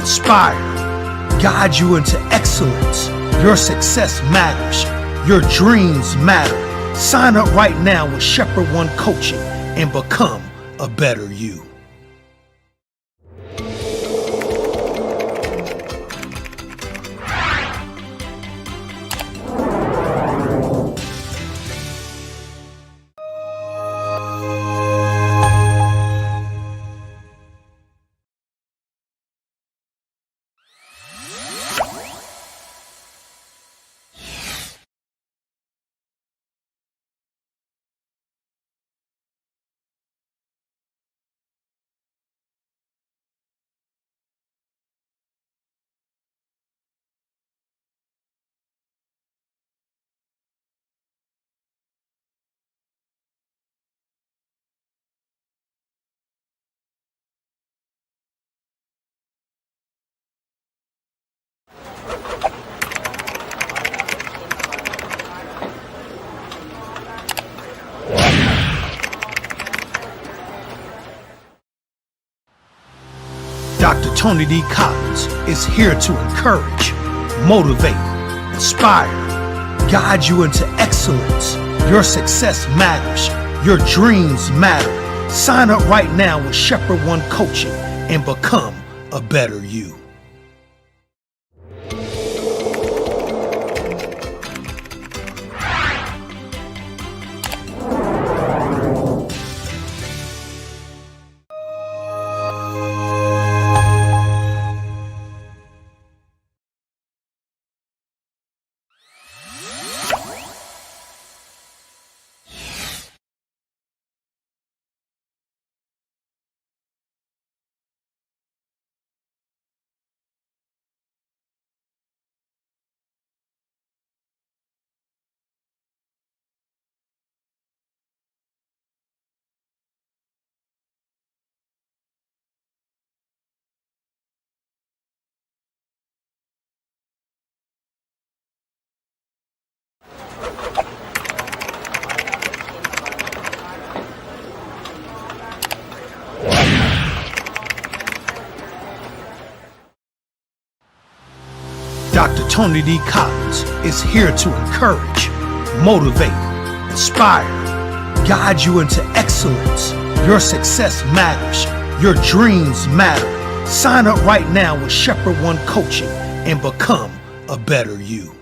inspire, guide you into excellence. Your success matters. Your dreams matter. Sign up right now with Shepherd One Coaching and become a better you. Dr. Tony D. Collins is here to encourage, motivate, inspire, guide you into excellence. Your success matters. Your dreams matter. Sign up right now with Shepherd One Coaching and become a better you. Dr. Tony D. Collins is here to encourage, motivate, inspire, guide you into excellence. Your success matters. Your dreams matter. Sign up right now with Shepherd One Coaching and become a better you.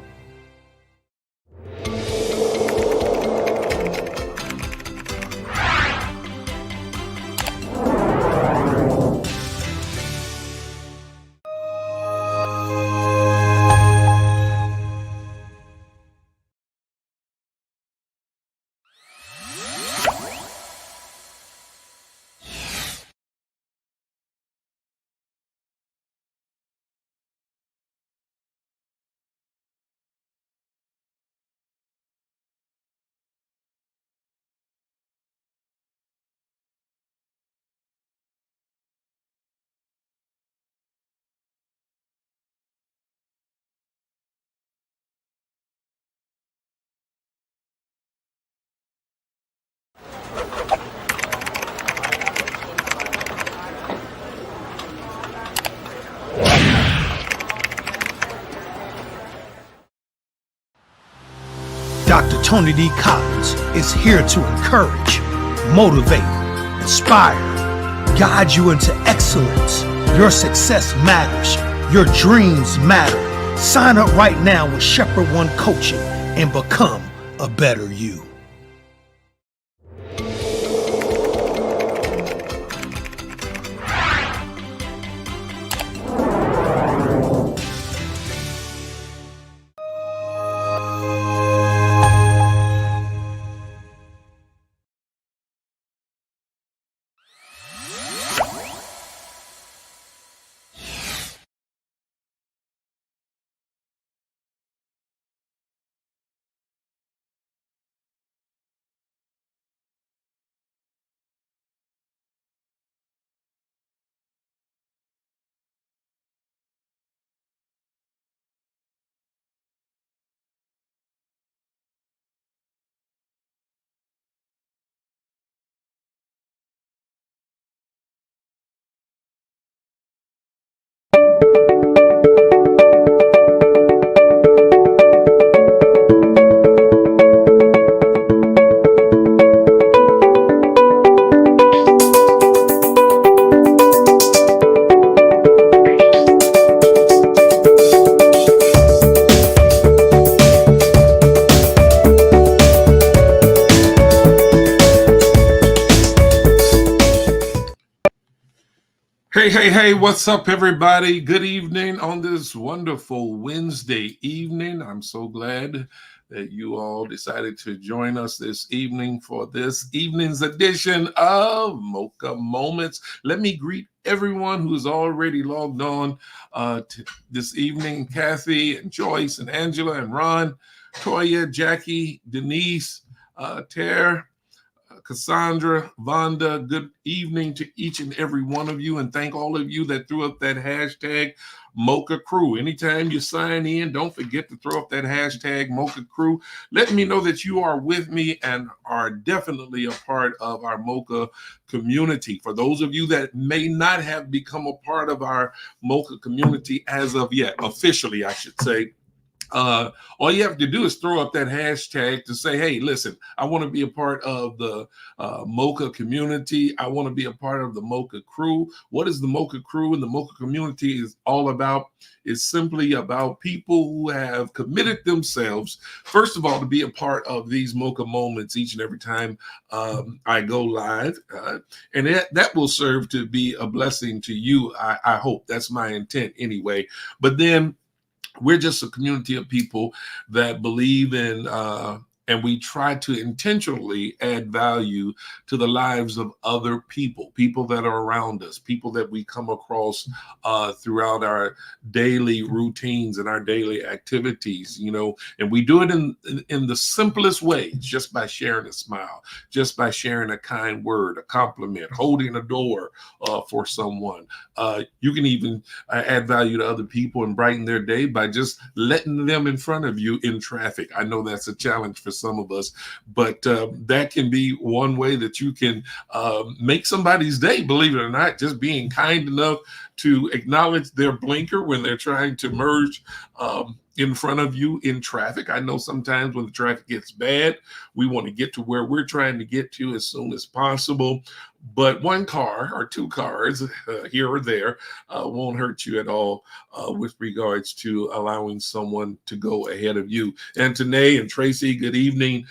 Dr. Tony D. Collins is here to encourage, motivate, inspire, guide you into excellence. Your success matters. Your dreams matter. Sign up right now with Shepherd One Coaching and become a better you. Hey, what's up, everybody? Good evening on this wonderful Wednesday evening. I'm so glad that you all decided to join us this evening for this evening's edition of Mocha Moments. Let me greet everyone who's already logged on to this evening: Kathy and Joyce and Angela and Ron, Toya, Jackie, Denise, Tara, Cassandra, Vonda, good evening to each and every one of you. And thank all of you that threw up that hashtag Mocha Crew. Anytime you sign in, don't forget to throw up that hashtag Mocha Crew. Let me know that you are with me and are definitely a part of our Mocha community. For those of you that may not have become a part of our Mocha community as of yet, officially, I should say, all you have to do is throw up that hashtag to say, hey, listen, I want to be a part of the Mocha community. I want to be a part of the Mocha crew. What is the Mocha crew and the Mocha community is all about? It's simply about people who have committed themselves, first of all, to be a part of these Mocha moments each and every time I go live. And that will serve to be a blessing to you. I hope that's my intent anyway. But then we're just a community of people that believe in and we try to intentionally add value to the lives of other people that are around us, people that we come across throughout our daily routines and our daily activities, and we do it in the simplest ways, just by sharing a smile, just by sharing a kind word, a compliment, holding a door for someone. You can even add value to other people and brighten their day by just letting them in front of you in traffic. I know that's a challenge for some of us, but that can be one way that you can make somebody's day, believe it or not, just being kind enough to acknowledge their blinker when they're trying to merge in front of you in traffic. I know sometimes when the traffic gets bad, we want to get to where we're trying to get to as soon as possible. But one car or two cars here or there won't hurt you at all with regards to allowing someone to go ahead of you. And Tanae and Tracy, good evening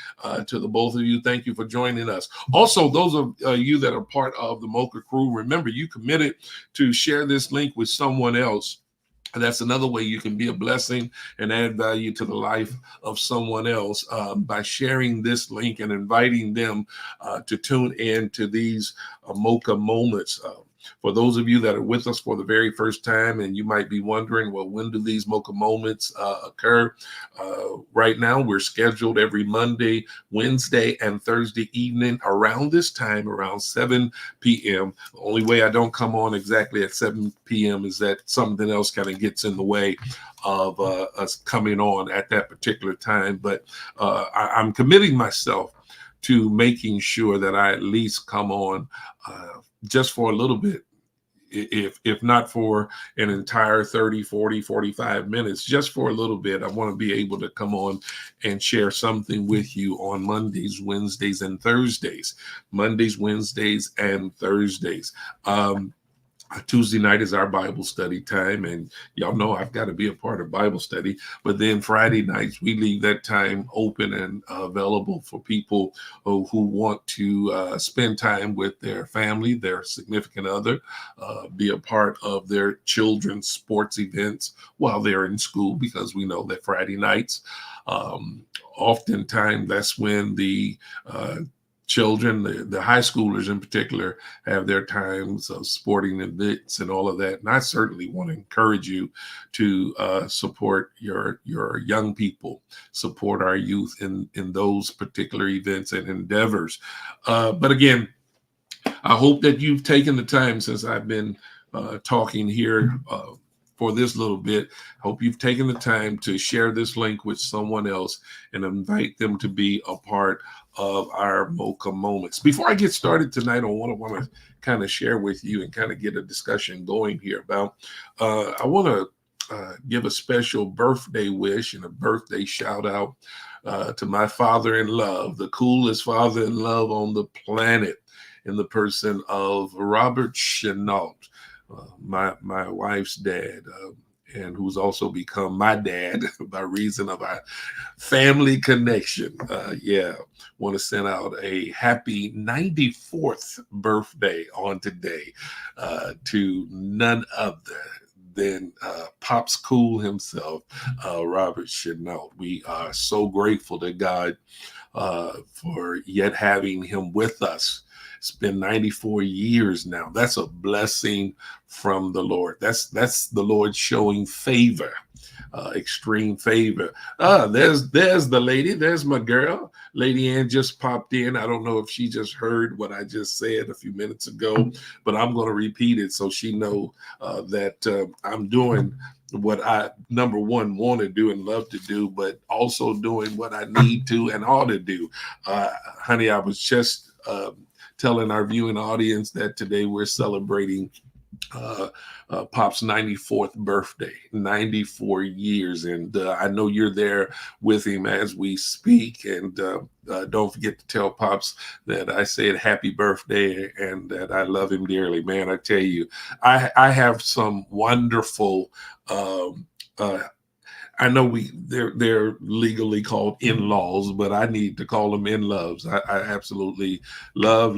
to the both of you. Thank you for joining us. Also, those of you that are part of the Mocha crew, remember you committed to share this link with someone else. And that's another way you can be a blessing and add value to the life of someone else by sharing this link and inviting them to tune in to these Mocha moments. For those of you that are with us for the very first time, and you might be wondering, well, when do these Mocha moments occur? Right now, we're scheduled every Monday, Wednesday, and Thursday evening around this time, around 7 p.m. The only way I don't come on exactly at 7 p.m. is that something else kind of gets in the way of us coming on at that particular time. But I'm committing myself to making sure that I at least come on just for a little bit, if not for an entire 30, 40, 45 minutes, just for a little bit. I want to be able to come on and share something with you on Mondays, Wednesdays, and Thursdays. Mondays, Wednesdays, and Thursdays. Tuesday night is our Bible study time, and y'all know I've got to be a part of Bible study. But then Friday nights, we leave that time open and available for people who want to spend time with their family, their significant other, be a part of their children's sports events while they're in school, because we know that Friday nights, oftentimes that's when the children, the high schoolers in particular, have their times of sporting events and all of that. And I certainly want to encourage you to support your young people, support our youth in those particular events and endeavors. But again, I hope that you've taken the time since I've been talking here for this little bit. Hope you've taken the time to share this link with someone else and invite them to be a part of our Mocha moments. Before I get started tonight on what I want to kind of share with you and kind of get a discussion going here about, I want to give a special birthday wish and a birthday shout out to my father in love, the coolest father in love on the planet, in the person of Robert Chenault, my wife's dad. and who's also become my dad by reason of our family connection. Yeah, want to send out a happy 94th birthday on today to none other than Pops Cool himself, Robert Chenault. We are so grateful to God for yet having him with us. It's been 94 years now. That's a blessing from the Lord. That's the Lord showing favor, extreme favor. There's the lady. There's my girl. Lady Ann just popped in. I don't know if she just heard what I just said a few minutes ago, but I'm going to repeat it so she know that I'm doing what I, number one, want to do and love to do, but also doing what I need to and ought to do. Honey, I was just telling our viewing audience that today we're celebrating Pop's 94th birthday, 94 years. And I know you're there with him as we speak. And don't forget to tell Pops that I said happy birthday and that I love him dearly. Man, I tell you, I have some wonderful I know they're legally called in-laws, but I need to call them in-loves. I absolutely love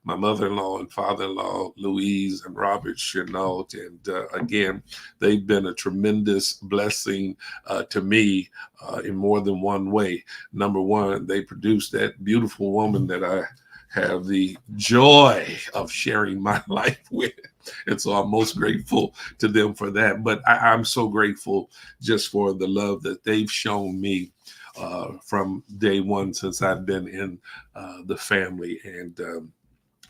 my mother-in-law and father-in-law, Louise and Robert Chenault. And again, they've been a tremendous blessing to me in more than one way. Number one, they produced that beautiful woman that I have the joy of sharing my life with. And so I'm most grateful to them for that. But I'm so grateful just for the love that they've shown me from day one since I've been in the family. And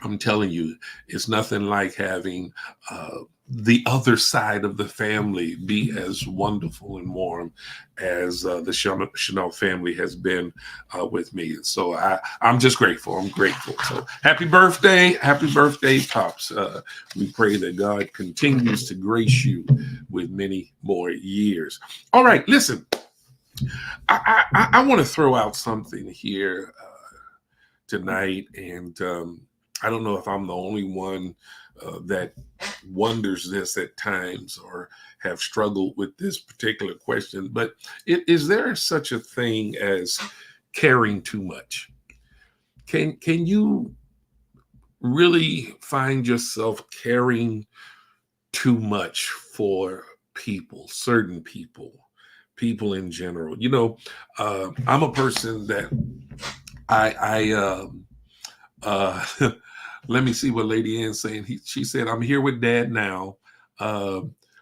I'm telling you, it's nothing like having the other side of the family be as wonderful and warm as the Chenault family has been with me. So I'm just grateful. I'm grateful. So happy birthday, Pops. We pray that God continues to grace you with many more years. All right, listen, I want to throw out something here tonight, and I don't know if I'm the only one that wonders this at times or have struggled with this particular question, but is there such a thing as caring too much? Can you really find yourself caring too much for people, certain people in general? You know, I'm a person that let me see what Lady Ann's saying. She said, I'm here with Dad now,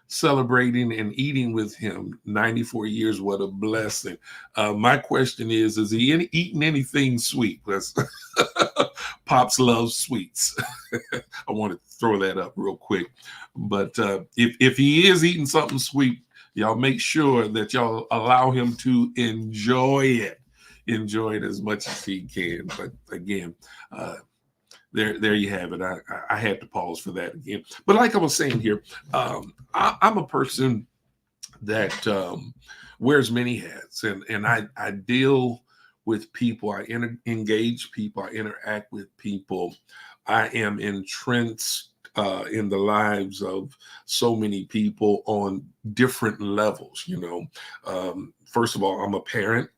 celebrating and eating with him. 94 years, what a blessing. My question is he eating anything sweet? Pops loves sweets. I want to throw that up real quick. But if he is eating something sweet, y'all make sure that y'all allow him to enjoy it as much as he can. But again, there you have it. I had to pause for that again. But like I was saying here, I'm a person that wears many hats, and I deal with people. I engage people. I interact with people. I am entrenched in the lives of so many people on different levels. You know, first of all, I'm a parent.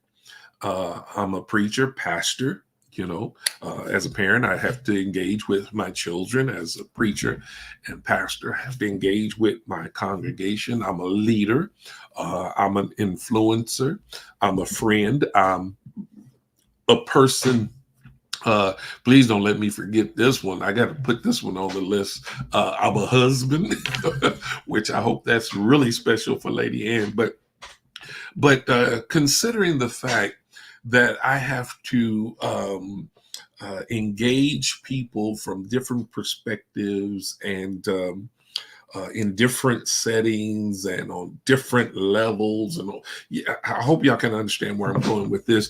I'm a preacher, pastor. You know, as a parent, I have to engage with my children. As a preacher and pastor, I have to engage with my congregation. I'm a leader. I'm an influencer. I'm a friend. I'm a person. Please don't let me forget this one. I got to put this one on the list. I'm a husband, which I hope that's really special for Lady Ann. But considering the fact that I have to engage people from different perspectives and in different settings and on different levels. And yeah, I hope y'all can understand where I'm going with this.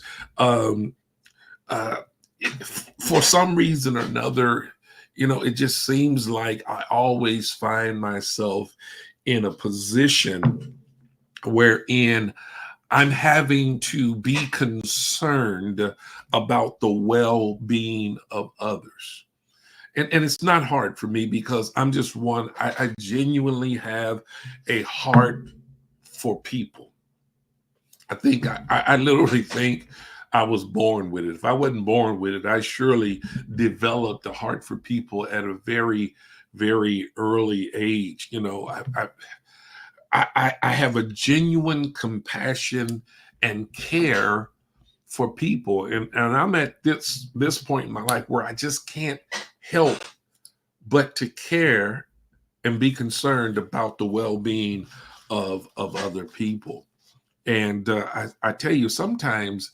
For some reason or another, you know, it just seems like I always find myself in a position wherein I'm having to be concerned about the well-being of others. and it's not hard for me because I'm just one. I genuinely have a heart for people. I think I literally think I was born with it. If I wasn't born with it, I surely developed a heart for people at a very, very early age. You know, I have a genuine compassion and care for people, and I'm at this point in my life where I just can't help but to care and be concerned about the well-being of other people. And I tell you, sometimes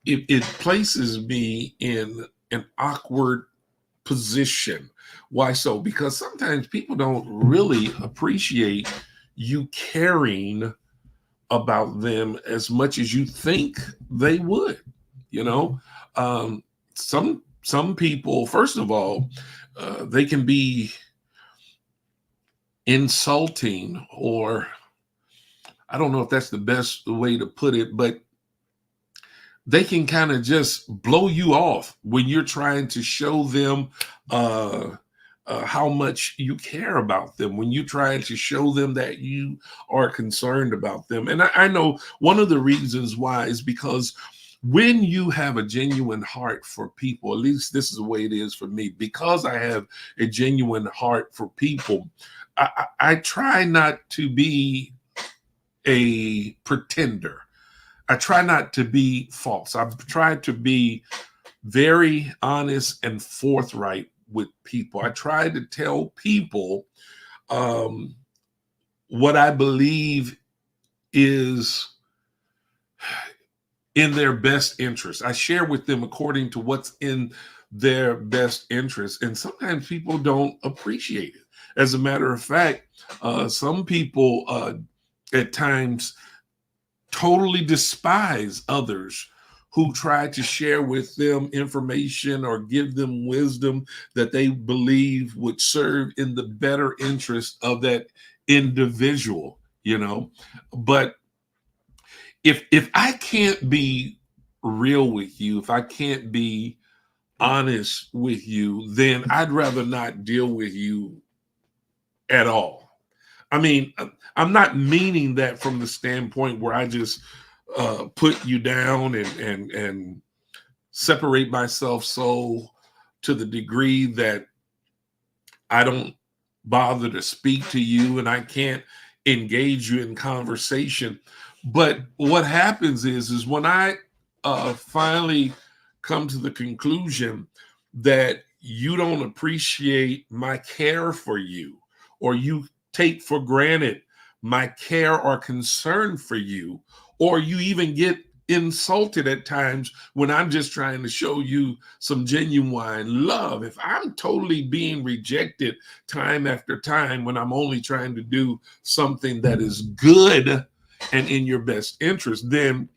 it places me in an awkward position. Why so? Because sometimes people don't really appreciate you caring about them as much as you think they would. You know, um, some people, first of all, they can be insulting, or I don't know if that's the best way to put it, but they can kind of just blow you off when you're trying to show them how much you care about them, when you try to show them that you are concerned about them. And I know one of the reasons why is because when you have a genuine heart for people, at least this is the way it is for me, because I have a genuine heart for people, I try not to be a pretender. I try not to be false. I try to be very honest and forthright with people. I try to tell people um, what I believe is in their best interest. I share with them according to what's in their best interest. And sometimes people don't appreciate it. As a matter of fact, some people at times totally despise others who try to share with them information or give them wisdom that they believe would serve in the better interest of that individual, you know. But if I can't be real with you, if I can't be honest with you, then I'd rather not deal with you at all. I mean, I'm not meaning that from the standpoint where I just put you down and separate myself so to the degree that I don't bother to speak to you and I can't engage you in conversation. But what happens is when I finally come to the conclusion that you don't appreciate my care for you, or you take for granted my care or concern for you, or you even get insulted at times when I'm just trying to show you some genuine love. If I'm totally being rejected time after time when I'm only trying to do something that is good and in your best interest, then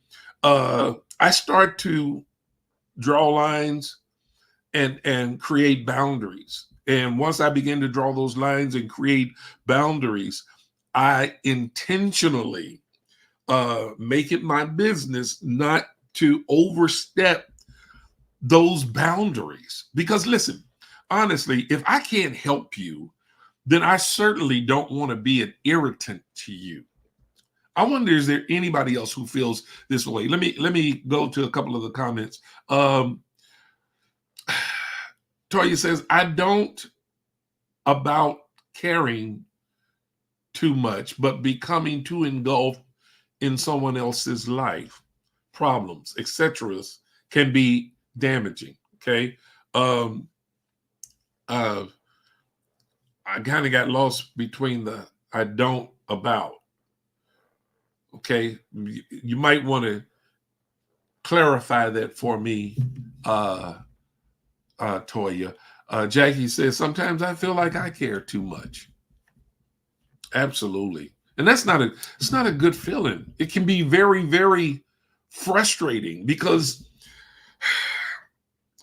I start to draw lines and create boundaries. And once I begin to draw those lines and create boundaries, I intentionally make it my business not to overstep those boundaries. Because listen, honestly, if I can't help you, then I certainly don't want to be an irritant to you. I wonder, is there anybody else who feels this way? Let me go to a couple of the comments. Toya says, I don't about caring too much, but becoming too engulfed in someone else's life, problems, etc., can be damaging. Okay. I kind of got lost between the I don't about. Okay. You might want to clarify that for me, Toya. Jackie says, sometimes I feel like I care too much. Absolutely. And it's not a good feeling. It can be very, very frustrating because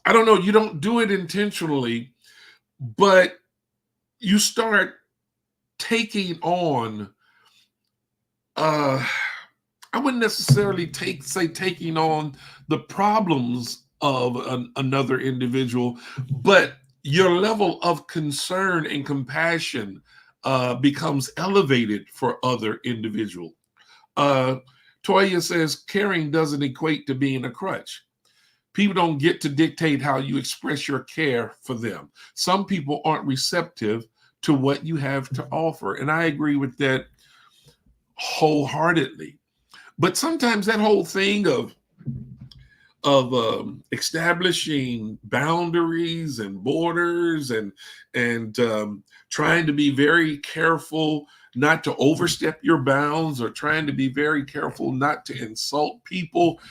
I don't know, you don't do it intentionally, but you start taking on I wouldn't necessarily say taking on the problems of another individual, but your level of concern and compassion becomes elevated for other individuals. Uh, Toya says caring doesn't equate to being a crutch. People don't get to dictate how you express your care for them. Some people aren't receptive to what you have to offer. And I agree with that wholeheartedly. But sometimes that whole thing of establishing boundaries and borders and trying to be very careful not to overstep your bounds or trying to be very careful not to insult people,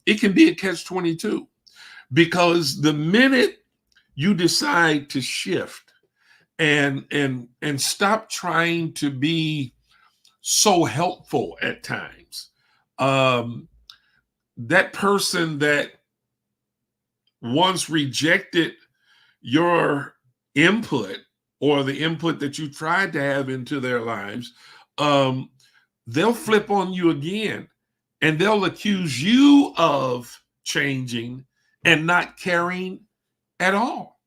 it can be a catch-22, because the minute you decide to shift and stop trying to be so helpful at times, that person that once rejected your input or the input that you tried to have into their lives, they'll flip on you again and they'll accuse you of changing and not caring at all.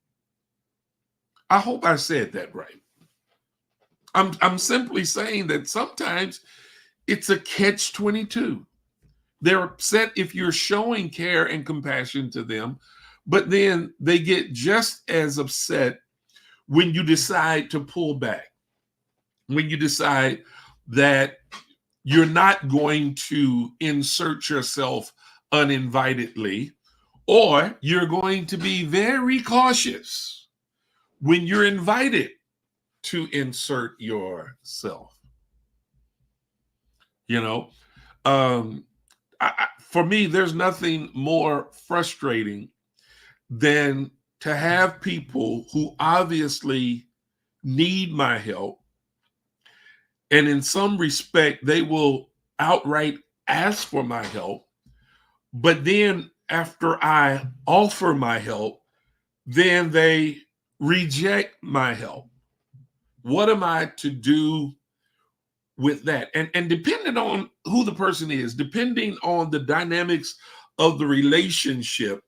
I hope I said that right. I'm simply saying that sometimes it's a catch-22. They're upset if you're showing care and compassion to them, but then they get just as upset when you decide to pull back, when you decide that you're not going to insert yourself uninvitedly, or you're going to be very cautious when you're invited to insert yourself. You know, for me, there's nothing more frustrating than to have people who obviously need my help, and in some respect, they will outright ask for my help. But then after I offer my help, then they reject my help. What am I to do with that? And depending on who the person is, depending on the dynamics of the relationship,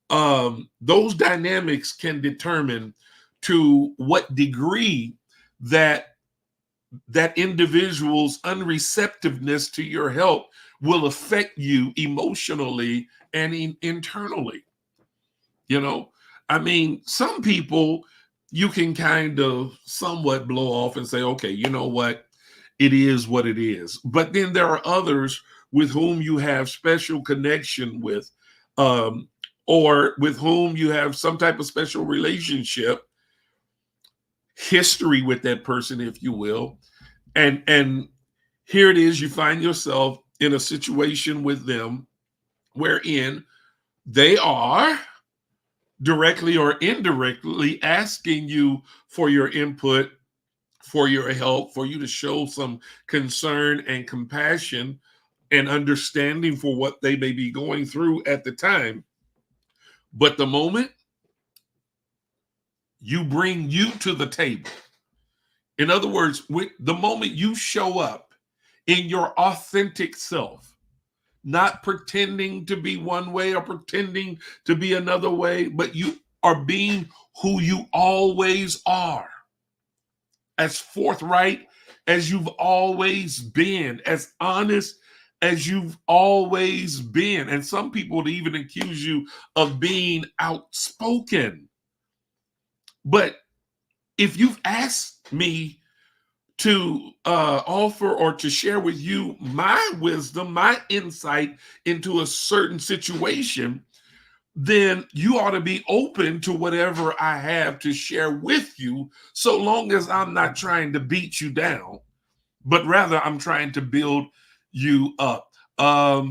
those dynamics can determine to what degree that individual's unreceptiveness to your help will affect you emotionally and internally. You know, I mean, some people you can kind of somewhat blow off and say, okay, you know what? It is what it is. But then there are others with whom you have special connection with, or with whom you have some type of special relationship, history with that person, if you will. And here it is, you find yourself in a situation with them wherein they are directly or indirectly asking you for your input, for your help, for you to show some concern and compassion and understanding for what they may be going through at the time. But the moment you bring you to the table, in other words, the moment you show up in your authentic self, not pretending to be one way or pretending to be another way, but you are being who you always are, as forthright as you've always been, as honest as you've always been. And some people would even accuse you of being outspoken. But if you've asked me to offer or to share with you my wisdom, my insight into a certain situation, then you ought to be open to whatever I have to share with you, so long as I'm not trying to beat you down, but rather I'm trying to build you up. Let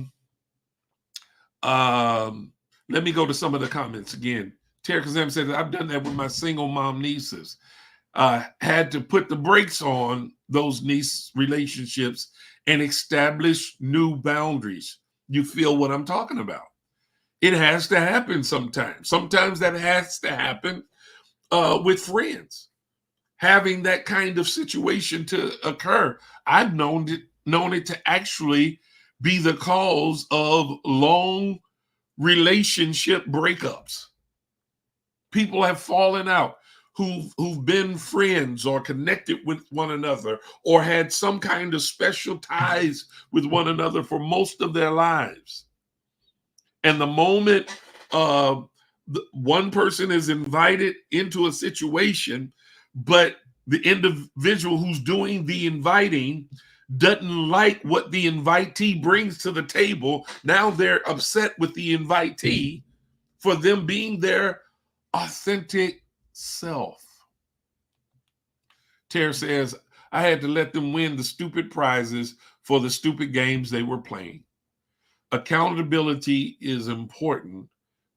me go to some of the comments again. Terry Kazam said, I've done that with my single mom nieces. Had to put the brakes on those niece relationships and establish new boundaries. You feel what I'm talking about? It has to happen sometimes. Sometimes that has to happen with friends. Having that kind of situation to occur, I've known it to actually be the cause of long relationship breakups. people have fallen out, who've been friends or connected with one another or had some kind of special ties with one another for most of their lives. And the moment one person is invited into a situation, but the individual who's doing the inviting doesn't like what the invitee brings to the table, now they're upset with the invitee for them being their authentic self. Tara says, I had to let them win the stupid prizes for the stupid games they were playing. Accountability is important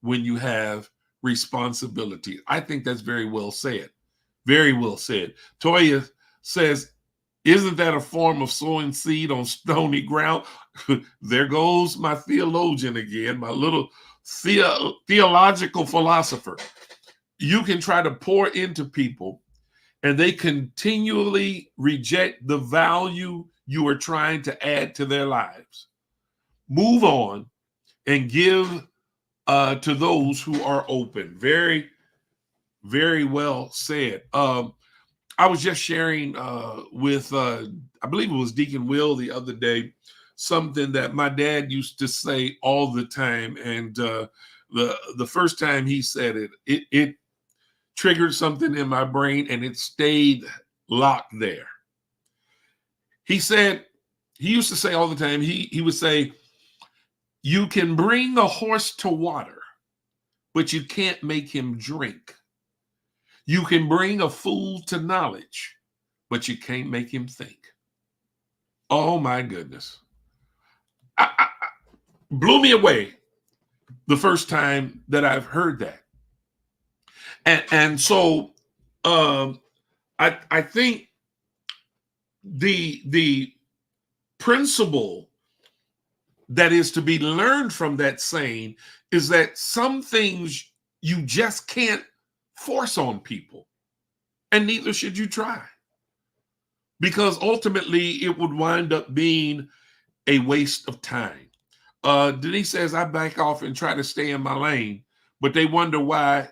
when you have responsibility. I think that's very well said. Very well said. Toya says, isn't that a form of sowing seed on stony ground? There goes my theologian again, my little theological philosopher. You can try to pour into people and they continually reject the value you are trying to add to their lives. Move on and give to those who are open. Very, very well said. I was just sharing with, I believe it was Deacon Will the other day, something that my dad used to say all the time. And the first time he said it triggered something in my brain and it stayed locked there. He said, he used to say all the time, he would say, you can bring a horse to water, but you can't make him drink. You can bring a fool to knowledge, but you can't make him think. Oh my goodness. I blew me away the first time that I've heard that. And so I think the principle that is to be learned from that saying is that some things you just can't force on people, and neither should you try, because ultimately it would wind up being a waste of time. Denise says, I back off and try to stay in my lane, but they wonder why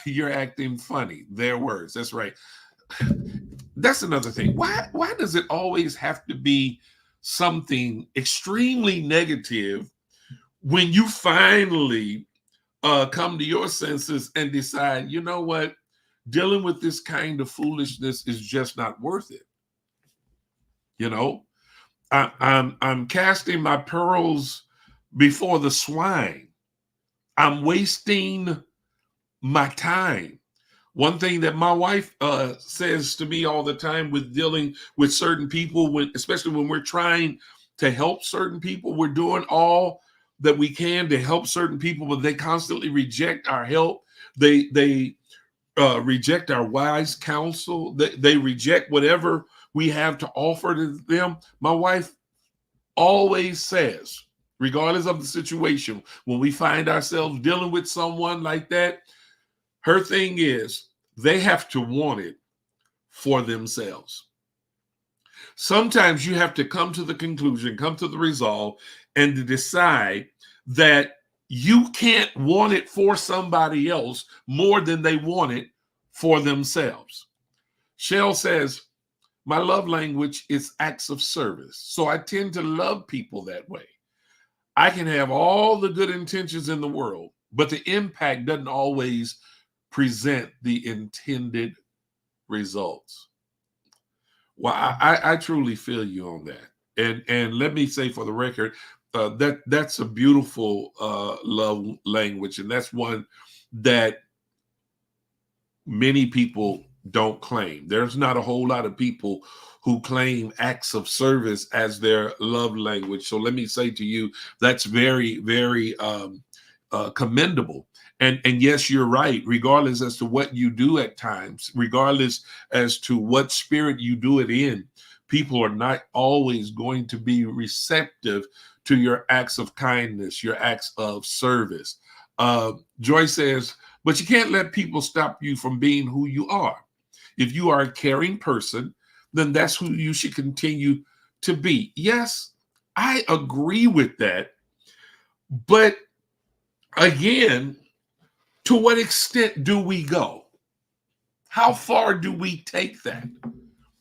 you're acting funny. Their words. That's right. That's another thing. Why does it always have to be something extremely negative when you finally come to your senses and decide, you know what, dealing with this kind of foolishness is just not worth it? You know, I'm casting my pearls before the swine. I'm wasting my time. One thing that my wife says to me all the time with dealing with certain people, especially when we're trying to help certain people, we're doing all that we can to help certain people, but they constantly reject our help. They reject our wise counsel. They reject whatever we have to offer to them. My wife always says, regardless of the situation, when we find ourselves dealing with someone like that, her thing is they have to want it for themselves. Sometimes you have to come to the conclusion, come to the resolve, and to decide that you can't want it for somebody else more than they want it for themselves. Shell says, my love language is acts of service. So I tend to love people that way. I can have all the good intentions in the world, but the impact doesn't always present the intended results. Well, I truly feel you on that. And let me say for the record, that's a beautiful love language. And that's one that many people don't claim. There's not a whole lot of people who claim acts of service as their love language. So let me say to you, that's very, very commendable. And yes, you're right. Regardless as to what you do at times, regardless as to what spirit you do it in, people are not always going to be receptive to your acts of kindness, your acts of service. Joy says, but you can't let people stop you from being who you are. If you are a caring person, then that's who you should continue to be. Yes, I agree with that. But again, To what extent do we go? How far do we take that?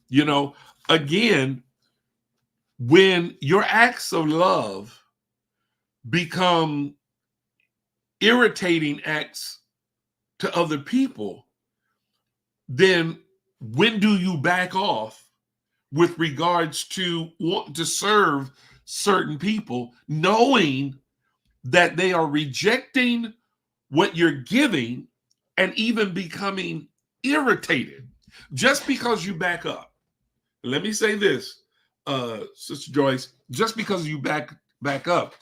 You know, again, when your acts of love become irritating acts to other people, then when do you back off with regards to wanting to serve certain people, knowing that they are rejecting what you're giving and even becoming irritated just because you back up? Let me say this, Sister Joyce, just because you back up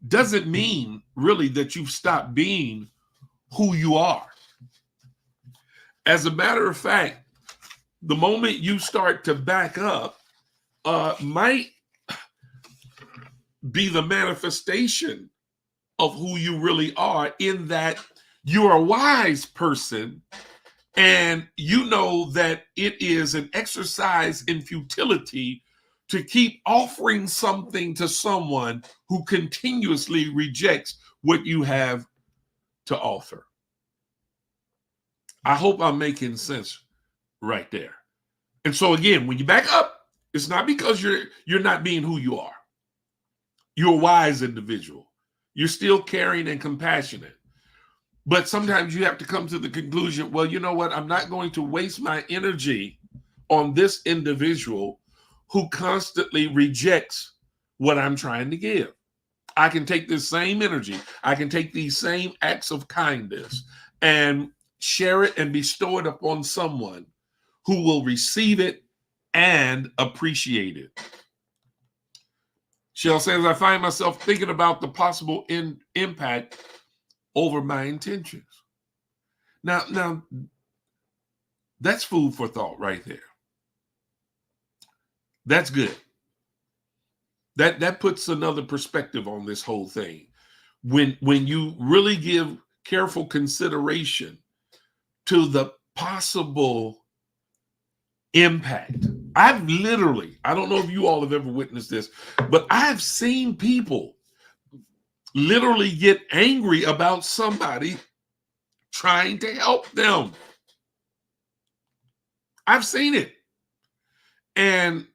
doesn't mean really that you've stopped being who you are. As a matter of fact, the moment you start to back up might be the manifestation of who you really are, in that you're a wise person and you know that it is an exercise in futility to keep offering something to someone who continuously rejects what you have to offer. I hope I'm making sense right there. And so again, when you back up, it's not because you're not being who you are. You're a wise individual. You're still caring and compassionate. But sometimes you have to come to the conclusion, well, you know what? I'm not going to waste my energy on this individual who constantly rejects what I'm trying to give. I can take this same energy, I can take these same acts of kindness and share it and bestow it upon someone who will receive it and appreciate it. Shell says, I find myself thinking about the possible impact over my intentions. Now, that's food for thought right there. That's good. That puts another perspective on this whole thing. When you really give careful consideration to the possible impact. I don't know if you all have ever witnessed this, but I've seen people literally get angry about somebody trying to help them. I've seen it. And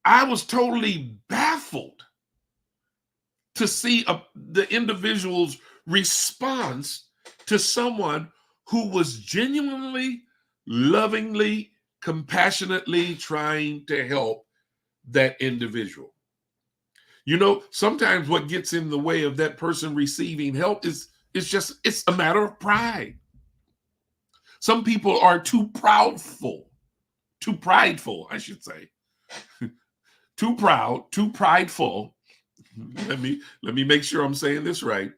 I was totally baffled to see the individual's response to someone who was genuinely, lovingly, compassionately trying to help that individual. You know, sometimes what gets in the way of that person receiving help is it's a matter of pride. Some people are too prideful, I should say. Too proud, too prideful. Let me make sure I'm saying this right.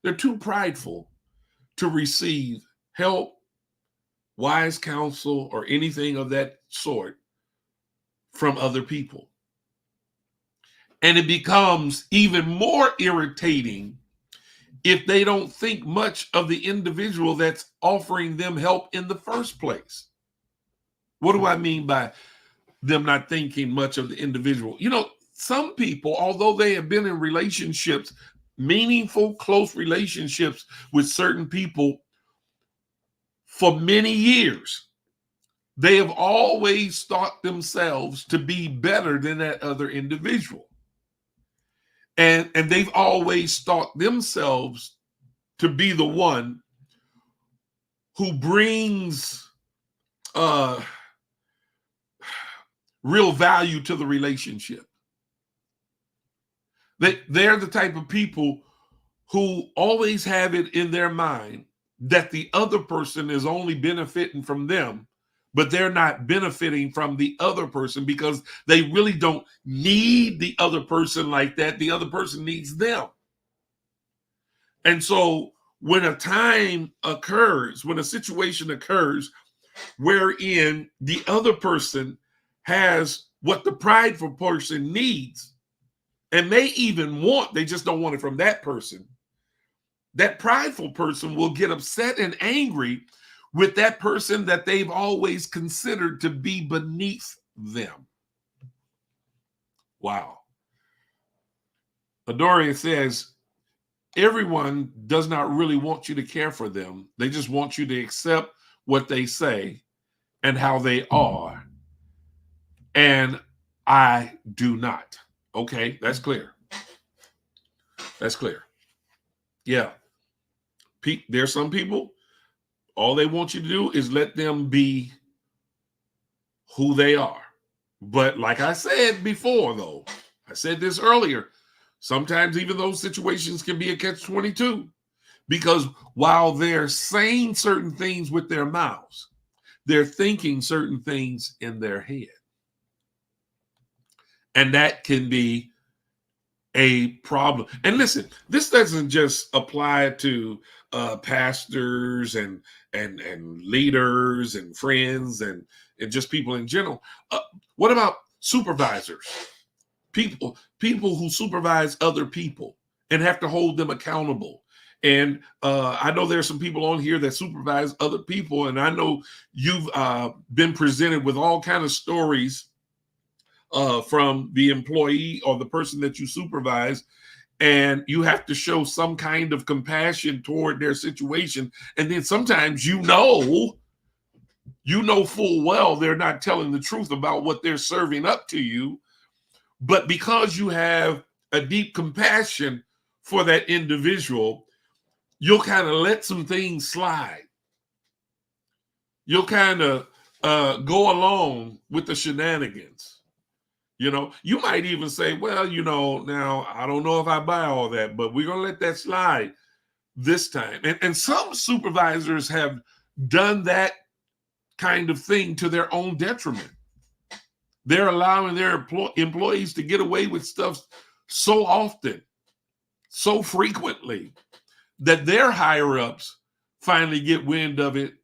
They're too prideful to receive help, wise counsel, or anything of that sort from other people. And it becomes even more irritating if they don't think much of the individual that's offering them help in the first place. What do I mean by them not thinking much of the individual? You know, some people, although they have been in relationships, meaningful, close relationships with certain people for many years, they have always thought themselves to be better than that other individual. And they've always thought themselves to be the one who brings real value to the relationship. They're the type of people who always have it in their mind that the other person is only benefiting from them, but they're not benefiting from the other person because they really don't need the other person like that. The other person needs them. And so when a situation occurs wherein the other person has what the prideful person needs and may even want, they just don't want it from that person, that prideful person will get upset and angry with that person that they've always considered to be beneath them. Wow. Adoria says, everyone does not really want you to care for them. They just want you to accept what they say and how they are. And I do not. Okay, that's clear. That's clear. Yeah. There's some people, all they want you to do is let them be who they are. But like I said before, though, I said this earlier, sometimes even those situations can be a catch-22, because while they're saying certain things with their mouths, they're thinking certain things in their head. And that can be a problem. And listen, this doesn't just apply to pastors and leaders and friends and just people in general. What about supervisors? People who supervise other people and have to hold them accountable. And I know there's some people on here that supervise other people, and I know you've been presented with all kind of stories from the employee or the person that you supervise, and you have to show some kind of compassion toward their situation. And then sometimes you know full well they're not telling the truth about what they're serving up to you, but because you have a deep compassion for that individual, you'll kind of let some things slide. You'll kind of go along with the shenanigans. You know, you might even say, well, now I don't know if I buy all that, but we're going to let that slide this time. And some supervisors have done that kind of thing to their own detriment. They're allowing their employees to get away with stuff so often, so frequently, that their higher ups finally get wind of it,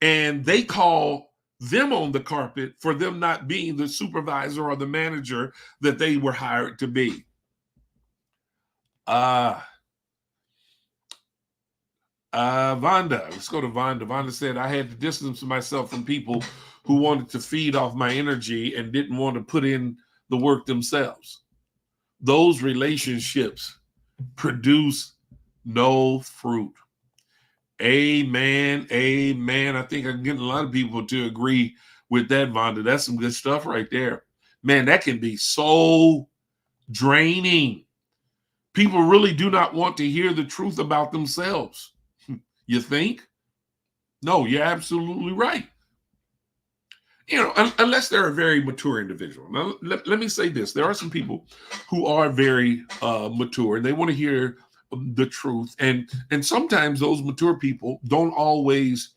and they call them on the carpet for them not being the supervisor or the manager that they were hired to be. Vonda, let's go to Vonda. Vonda said, I had to distance myself from people who wanted to feed off my energy and didn't want to put in the work themselves. Those relationships produce no fruit. Amen. Amen. I think I'm getting a lot of people to agree with that, Vonda. That's some good stuff right there. Man, that can be so draining. People really do not want to hear the truth about themselves. You think? No, you're absolutely right. Unless they're a very mature individual. Now, let me say this. There are some people who are very mature, and they want to hear the truth. And sometimes those mature people don't always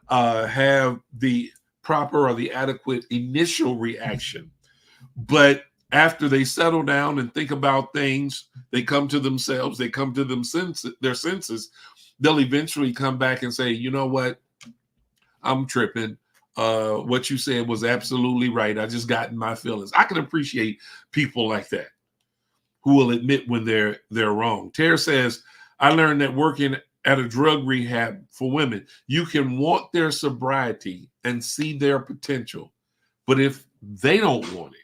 have the proper or the adequate initial reaction. But after they settle down and think about things, they come to themselves, they come to their senses, they'll eventually come back and say, you know what? I'm tripping. What you said was absolutely right. I just got in my feelings. I can appreciate people like that who will admit when they're wrong. Tara says, I learned that working at a drug rehab for women, you can want their sobriety and see their potential. But if they don't want it,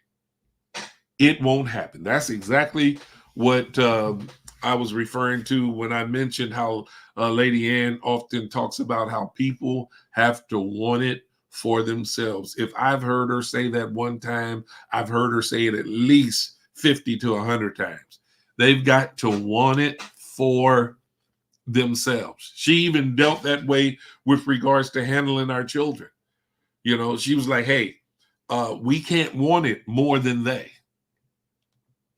it won't happen. That's exactly what I was referring to when I mentioned how Lady Ann often talks about how people have to want it for themselves. If I've heard her say that one time, I've heard her say it at least 50 to 100 times. They've got to want it for themselves. She even dealt that way with regards to handling our children. She was like, hey, we can't want it more than they.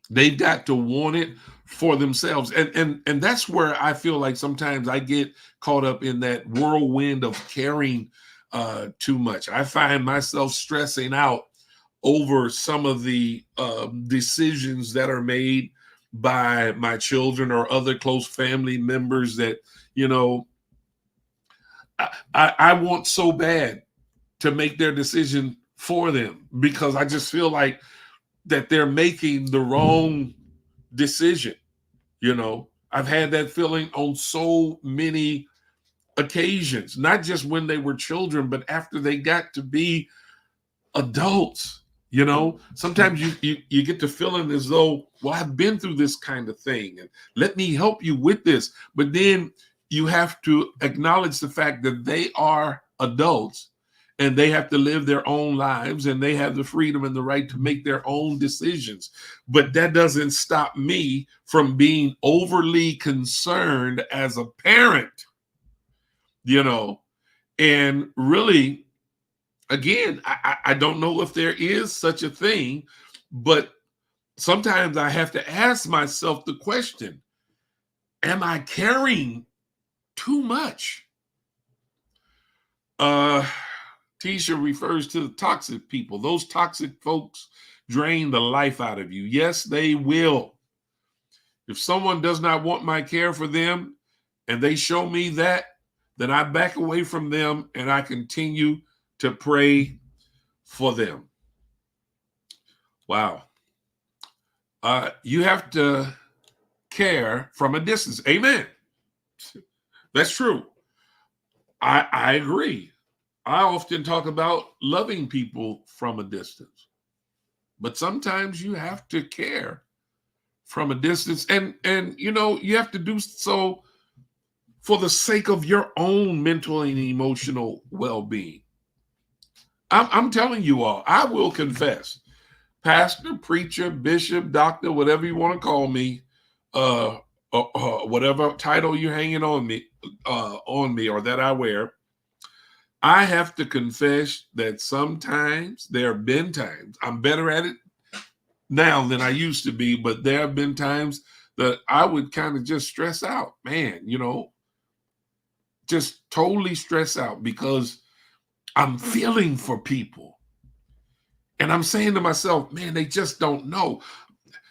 They've got to want it for themselves. And that's where I feel like sometimes I get caught up in that whirlwind of caring too much. I find myself stressing out over some of the decisions that are made by my children or other close family members that, I want so bad to make their decision for them, because I just feel like that they're making the wrong decision. I've had that feeling on so many occasions, not just when they were children, but after they got to be adults. You know, sometimes you get to feeling as though, well, I've been through this kind of thing, and let me help you with this. But then you have to acknowledge the fact that they are adults and they have to live their own lives and they have the freedom and the right to make their own decisions. But that doesn't stop me from being overly concerned as a parent, you know, and really, again, I don't know if there is such a thing, but sometimes I have to ask myself the question, am I caring too much? Tisha refers to the toxic people. Those toxic folks drain the life out of you. Yes, they will. If someone does not want my care for them and they show me that, then I back away from them and I continue to pray for them. Wow. You have to care from a distance. Amen. That's true. I agree. I often talk about loving people from a distance, but sometimes you have to care from a distance, and you know, you have to do so for the sake of your own mental and emotional well-being. I'm telling you all, I will confess, pastor, preacher, bishop, doctor, whatever you want to call me, whatever title you're hanging on me, or that I wear, I have to confess that sometimes there have been times I'm better at it now than I used to be, but there have been times that I would kind of just stress out, man, you know, just totally stress out because I'm feeling for people. And I'm saying to myself, man, they just don't know.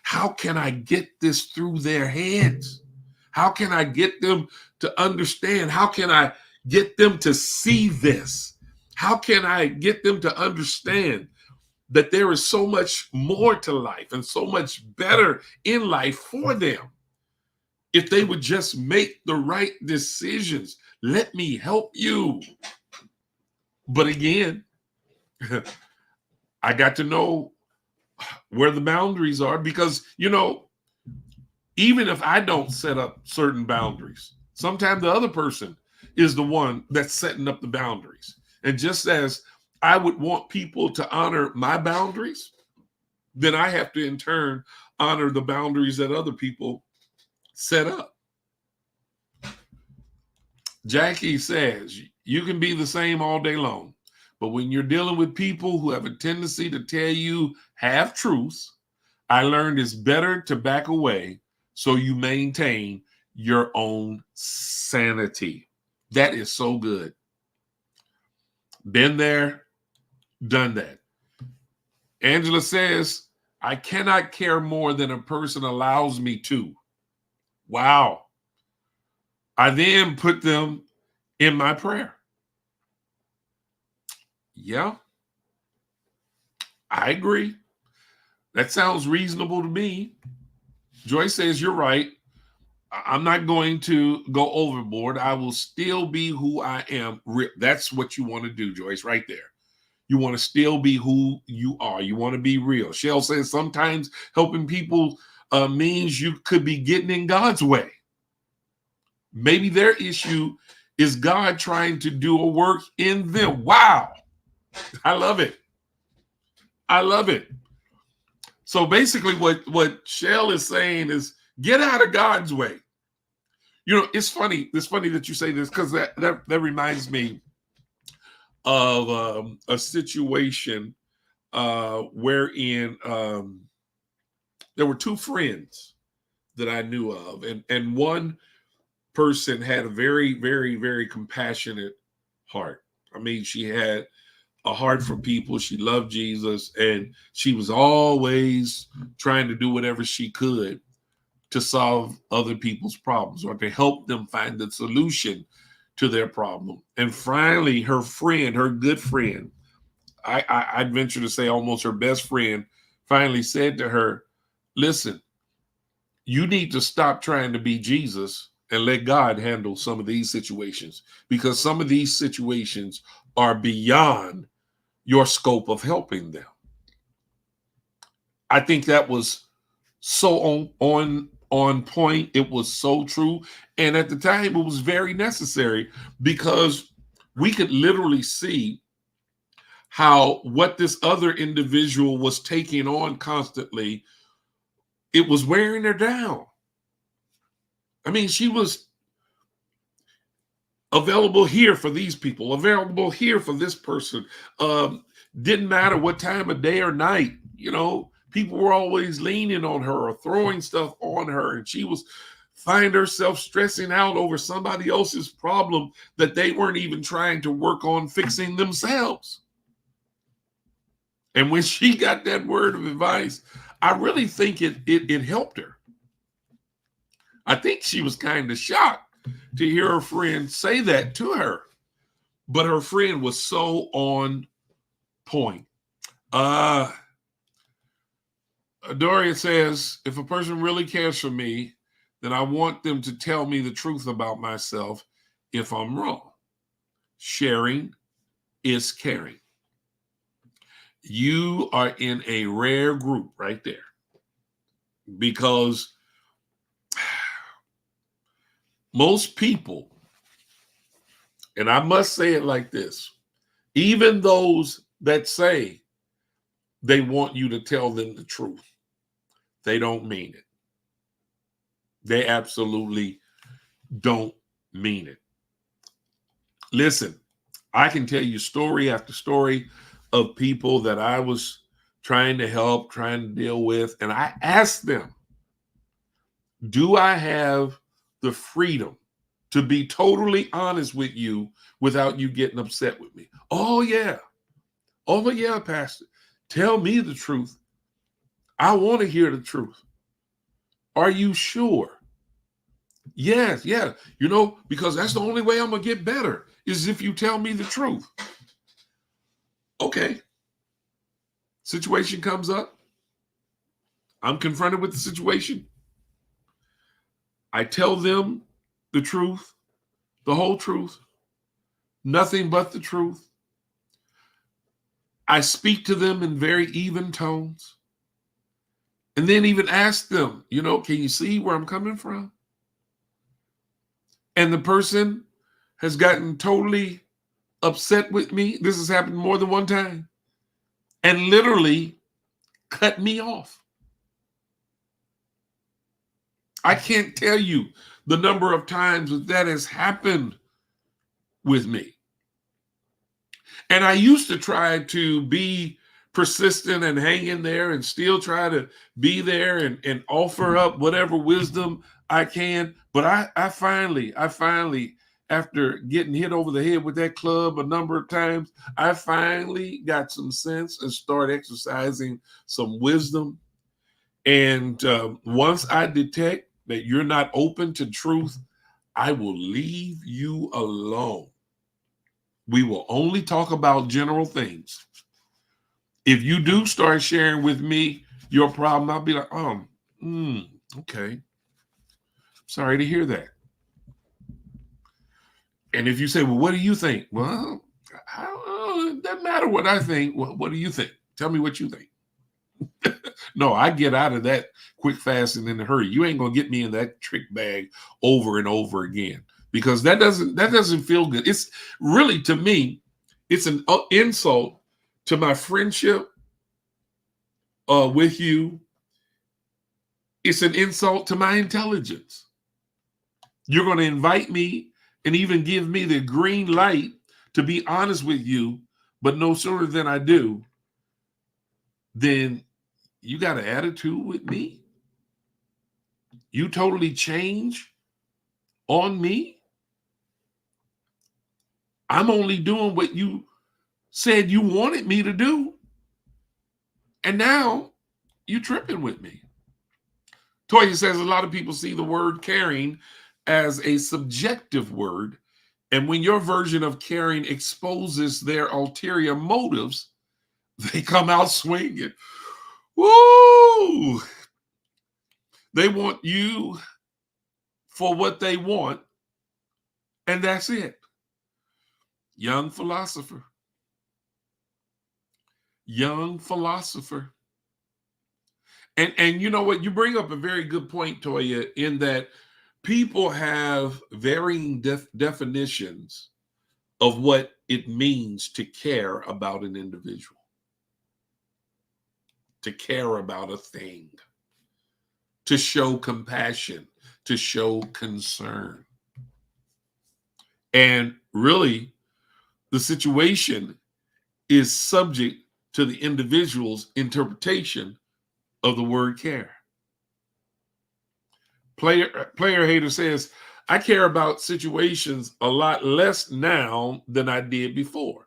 How can I get this through their heads? How can I get them to understand? How can I get them to see this? How can I get them to understand that there is so much more to life and so much better in life for them if they would just make the right decisions? Let me help you. But again, I got to know where the boundaries are because, you know, even if I don't set up certain boundaries, sometimes the other person is the one that's setting up the boundaries. And just as I would want people to honor my boundaries, then I have to in turn honor the boundaries that other people set up. Jackie says, you can be the same all day long, but when you're dealing with people who have a tendency to tell you half truths, I learned it's better to back away so you maintain your own sanity. That is so good. Been there, done that. Angela says, I cannot care more than a person allows me to. Wow. I then put them in my prayer. Yeah, I agree. That sounds reasonable to me. Joyce says, you're right. I'm not going to go overboard. I will still be who I am. That's what you want to do, Joyce, right there. You want to still be who you are. You want to be real. Shell says sometimes helping people means you could be getting in God's way. Maybe their issue is God trying to do a work in them. Wow. I love it. I love it. So basically what Shell is saying is get out of God's way. You know, it's funny. It's funny that you say this because that reminds me of a situation wherein there were two friends that I knew of, and one person had a very, very, very compassionate heart. I mean, she had a heart for people. She loved Jesus, and she was always trying to do whatever she could to solve other people's problems or to help them find the solution to their problem. And finally, her friend, her good friend, I'd venture to say almost her best friend, finally said to her, listen, you need to stop trying to be Jesus and let God handle some of these situations, because some of these situations are beyond your scope of helping them. I think that was so on point. It was so true. And at the time, it was very necessary because we could literally see how what this other individual was taking on constantly, it was wearing her down. I mean, she was available here for these people, available here for this person. Didn't matter what time of day or night, people were always leaning on her or throwing stuff on her, and she was find herself stressing out over somebody else's problem that they weren't even trying to work on fixing themselves. And when she got that word of advice, I really think it helped her. I think she was kind of shocked to hear her friend say that to her, but her friend was so on point. Doria says, if a person really cares for me, then I want them to tell me the truth about myself if I'm wrong. Sharing is caring. You are in a rare group right there, because most people, and I must say it like this, even those that say they want you to tell them the truth, they don't mean it. They absolutely don't mean it. Listen, I can tell you story after story of people that I was trying to help, trying to deal with, and I asked them, do I have the freedom to be totally honest with you without you getting upset with me? Oh, yeah. Oh, yeah, Pastor. Tell me the truth. I want to hear the truth. Are you sure? Yes, yeah. Because that's the only way I'm going to get better is if you tell me the truth. Okay. Situation comes up. I'm confronted with the situation. I tell them the truth, the whole truth, nothing but the truth. I speak to them in very even tones. And then even ask them, can you see where I'm coming from? And the person has gotten totally upset with me. This has happened more than one time. And literally cut me off. I can't tell you the number of times that has happened with me. And I used to try to be persistent and hang in there and still try to be there and offer up whatever wisdom I can. But I finally, after getting hit over the head with that club a number of times, I finally got some sense and started exercising some wisdom. And once I detect that you're not open to truth, I will leave you alone. We will only talk about general things. If you do start sharing with me your problem, I'll be like, okay. Sorry to hear that. And if you say, well, what do you think? Well, I don't know. It doesn't matter what I think. What do you think? Tell me what you think. No, I get out of that quick, fast, and in a hurry. You ain't gonna get me in that trick bag over and over again, because that doesn't feel good. It's really, to me, it's an insult to my friendship with you. It's an insult to my intelligence. You're going to invite me and even give me the green light to be honest with you, but no sooner than I do, then you got an attitude with me? You totally change on me? I'm only doing what you said you wanted me to do. And now you tripping with me. Toya says a lot of people see the word caring as a subjective word. And when your version of caring exposes their ulterior motives, they come out swinging. Woo! They want you for what they want, and that's it. Young philosopher. Young philosopher. And you know what? You bring up a very good point, Toya, in that people have varying definitions of what it means to care about an individual, to care about a thing, to show compassion, to show concern. And really, the situation is subject to the individual's interpretation of the word care. Player Hater says, I care about situations a lot less now than I did before.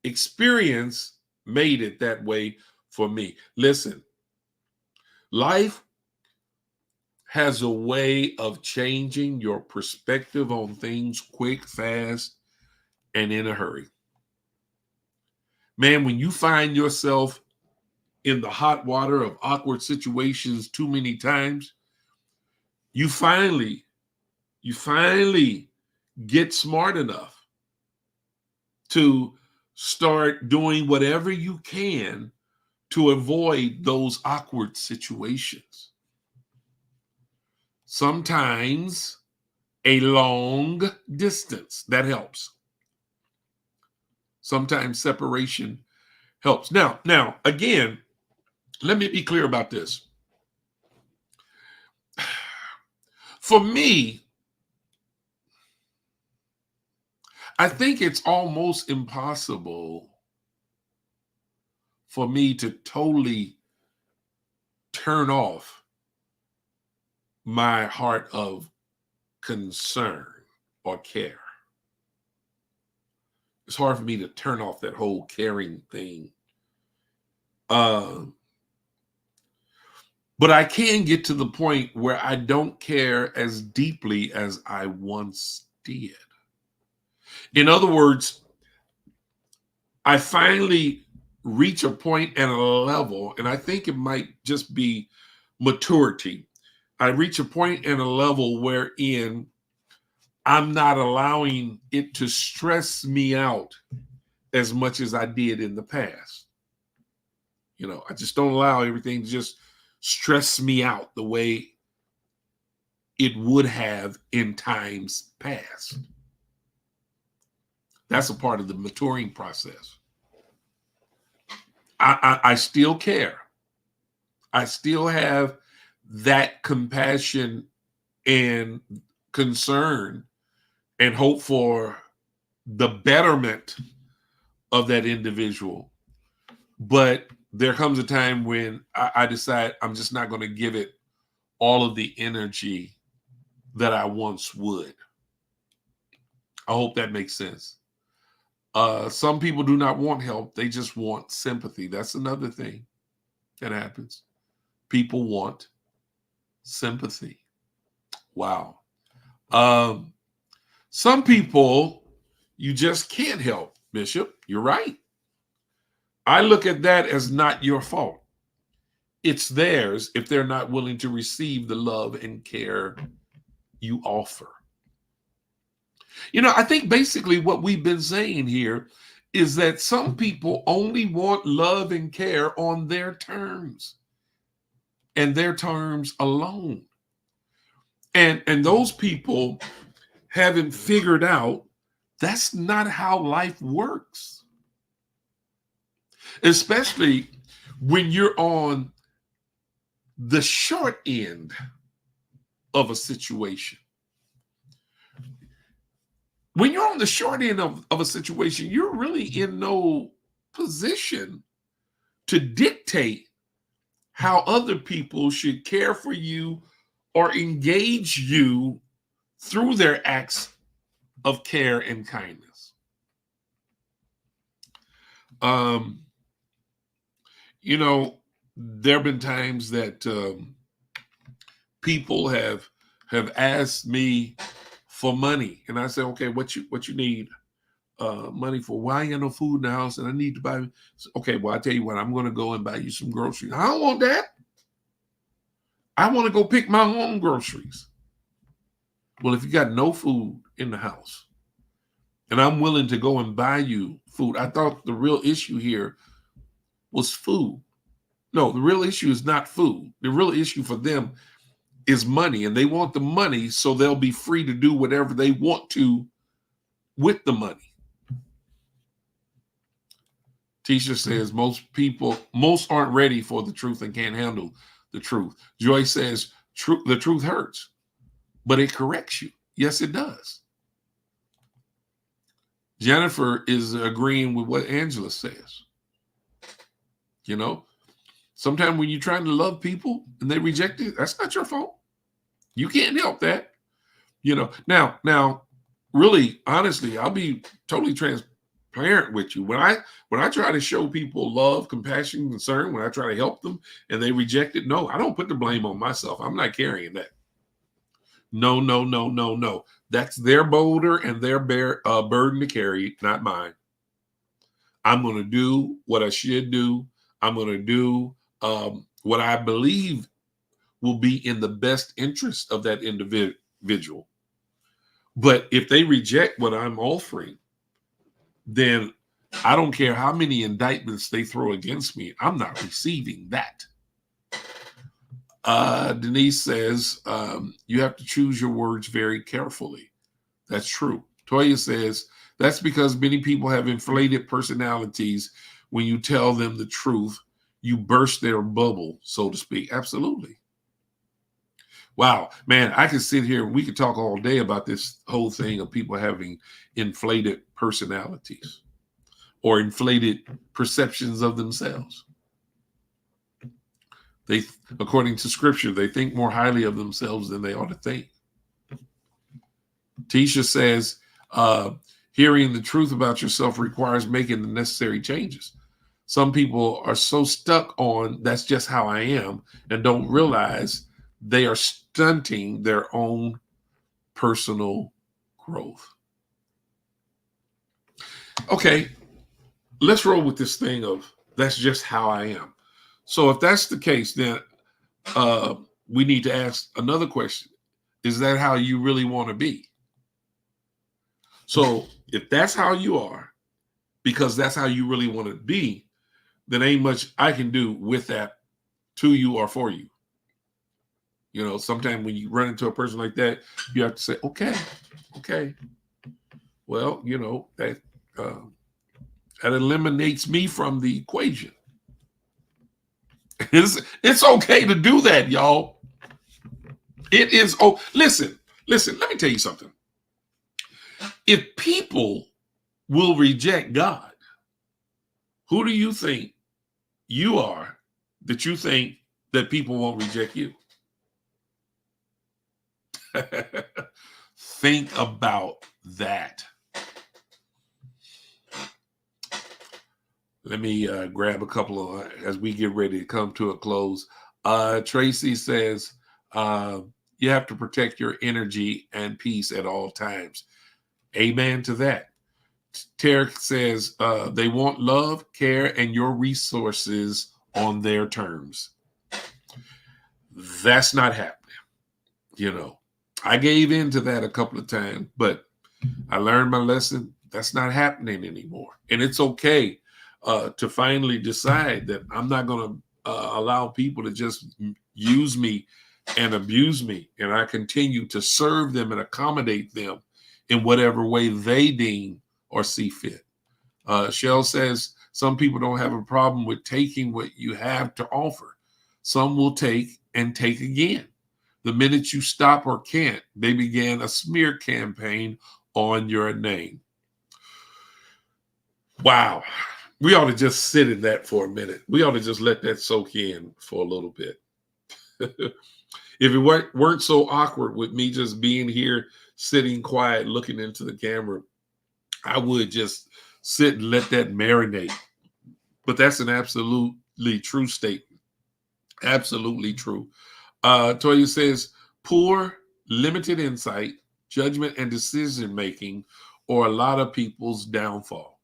Experience made it that way for me. Listen, life has a way of changing your perspective on things quick, fast, and in a hurry. Man, when you find yourself in the hot water of awkward situations too many times, you finally get smart enough to start doing whatever you can to avoid those awkward situations. Sometimes a long distance, that helps. Sometimes separation helps. Now, again, let me be clear about this. For me, I think it's almost impossible for me to totally turn off my heart of concern or care. It's hard for me to turn off that whole caring thing. But I can get to the point where I don't care as deeply as I once did. In other words, I finally reach a point and a level, and I think it might just be maturity. I reach a point and a level wherein I'm not allowing it to stress me out as much as I did in the past. You know, I just don't allow everything to just stress me out the way it would have in times past. That's a part of the maturing process. I still care. I still have that compassion and concern and hope for the betterment of that individual. But there comes a time when I decide I'm just not going to give it all of the energy that I once would. I hope that makes sense. Some people do not want help. They just want sympathy. That's another thing that happens. People want sympathy. Wow. Some people you just can't help, Bishop. You're right. I look at that as not your fault. It's theirs if they're not willing to receive the love and care you offer. You know, I think basically what we've been saying here is that some people only want love and care on their terms and their terms alone. And those people haven't figured out that's not how life works. Especially when you're on the short end of a situation. When you're on the short end of a situation, you're really in no position to dictate how other people should care for you or engage you through their acts of care and kindness. You know, there have been times that people have asked me for money, and I say, okay, what you need money for? Well, I ain't got no food in the house, and I need to buy. Okay, well, I tell you what, I'm going to go and buy you some groceries. I don't want that. I want to go pick my own groceries. Well, if you got no food in the house, and I'm willing to go and buy you food, I thought the real issue here was food. No, the real issue is not food. The real issue for them is money, and they want the money so they'll be free to do whatever they want to with the money. Tisha says most aren't ready for the truth and can't handle the truth. Joy says the truth hurts, but it corrects you. Yes, it does. Jennifer is agreeing with what Angela says. You know, sometimes when you're trying to love people and they reject it, that's not your fault. You can't help that. You know, now, really, honestly, I'll be totally transparent with you. When I try to show people love, compassion, concern, when I try to help them and they reject it, no, I don't put the blame on myself. I'm not carrying that. No. That's their boulder and their burden to carry, not mine. I'm going to do what I should do. I'm going to do what I believe will be in the best interest of that individual. But if they reject what I'm offering, then I don't care how many indictments they throw against me. I'm not receiving that. Denise says, you have to choose your words very carefully. That's true. Toya says, that's because many people have inflated personalities. When you tell them the truth, you burst their bubble, so to speak. Absolutely. Wow, man, I could sit here and we could talk all day about this whole thing of people having inflated personalities or inflated perceptions of themselves. They, according to scripture, they think more highly of themselves than they ought to think. Tisha says, hearing the truth about yourself requires making the necessary changes. Some people are so stuck on that's just how I am and don't realize they are stunting their own personal growth. Okay, let's roll with this thing of that's just how I am. So if that's the case, then we need to ask another question. Is that how you really want to be? So if that's how you are, because that's how you really want to be, then ain't much I can do with that to you or for you. You know, sometimes when you run into a person like that, you have to say, okay. Well, you know, that eliminates me from the equation. It's okay to do that, y'all. It is. Oh, listen, let me tell you something. If people will reject God, who do you think you are that you think that people won't reject you? Think about that. Let me grab a couple of as we get ready to come to a close. Tracy says, you have to protect your energy and peace at all times. Amen to that. Tarek says, they want love, care, and your resources on their terms. That's not happening. You know, I gave in to that a couple of times, but I learned my lesson. That's not happening anymore. And it's okay to finally decide that I'm not going to allow people to just use me and abuse me. And I continue to serve them and accommodate them in whatever way they deem or see fit. Shell says, some people don't have a problem with taking what you have to offer. Some will take and take again. The minute you stop or can't, they began a smear campaign on your name. Wow. We ought to just sit in that for a minute. We ought to just let that soak in for a little bit. If it weren't so awkward with me just being here, sitting quiet, looking into the camera, I would just sit and let that marinate. But that's an absolutely true statement. Absolutely true. Toya says, poor, limited insight, judgment, and decision-making are a lot of people's downfall.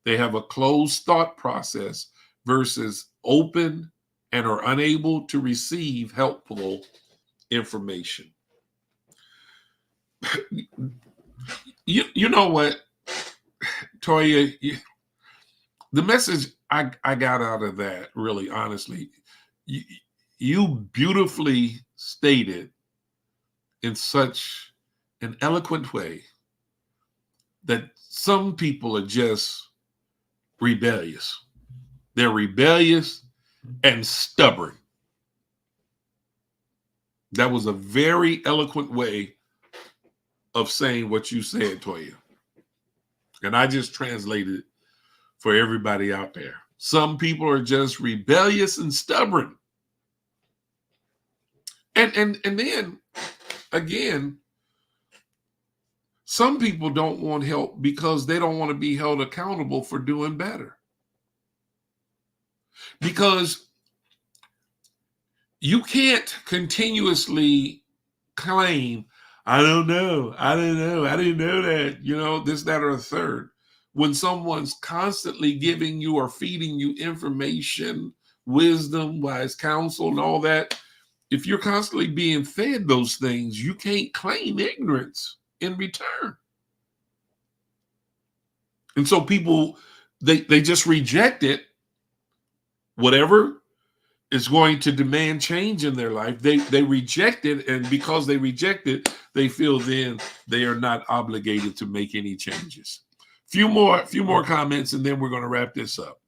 They have a closed thought process versus open and are unable to receive helpful information. You know what, Toya, the message I got out of that, really, honestly, you beautifully stated in such an eloquent way that some people are just rebellious. They're rebellious and stubborn. That was a very eloquent way of saying what you said, Toya. And I just translated it for everybody out there. Some people are just rebellious and stubborn. And then again, some people don't want help because they don't want to be held accountable for doing better. Because you can't continuously claim, I don't know, I didn't know that, this, that, or a third. When someone's constantly giving you or feeding you information, wisdom, wise counsel, and all that, if you're constantly being fed those things, you can't claim ignorance in return. And so people, they just reject it. Whatever is going to demand change in their life, they reject it. And because they reject it, they feel then they are not obligated to make any changes. Few more comments, and then we're going to wrap this up.